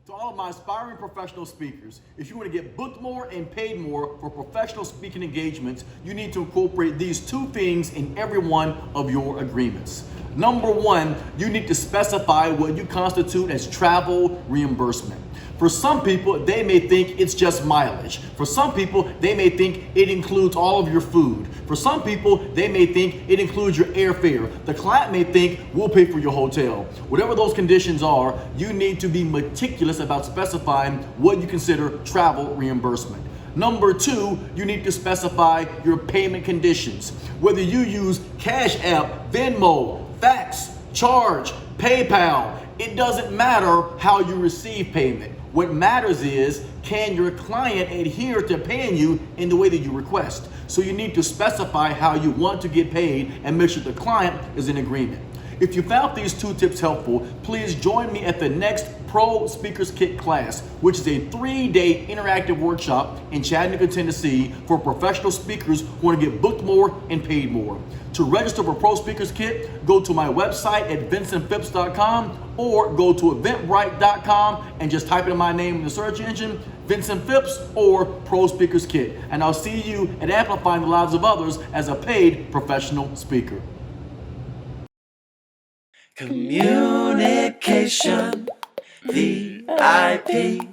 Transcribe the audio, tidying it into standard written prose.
To all of my aspiring professional speakers, if you want to get booked more and paid more for professional speaking engagements, you need to incorporate these two things in every one of your agreements. Number one, you need to specify what you constitute as travel reimbursement. For some people, they may think it's just mileage. For some people, they may think it includes all of your food. For some people, they may think it includes your airfare. The client may think we'll pay for your hotel. Whatever those conditions are, you need to be meticulous about specifying what you consider travel reimbursement. Number two, you need to specify your payment conditions. Whether you use Cash App, Venmo, fax, charge, PayPal, it doesn't matter how you receive payment. What matters is, can your client adhere to paying you in the way that you request? So you need to specify how you want to get paid and make sure the client is in agreement. If you found these two tips helpful, please join me at the next Pro Speakers Kit class, which is a 3-day interactive workshop in Chattanooga, Tennessee for professional speakers who want to get booked more and paid more. To register for Pro Speakers Kit, go to my website at vincentphipps.com or go to eventbrite.com and just type in my name in the search engine, Vincent Phipps or Pro Speakers Kit. And I'll see you at Amplifying the Lives of Others as a paid professional speaker. Communication VIP.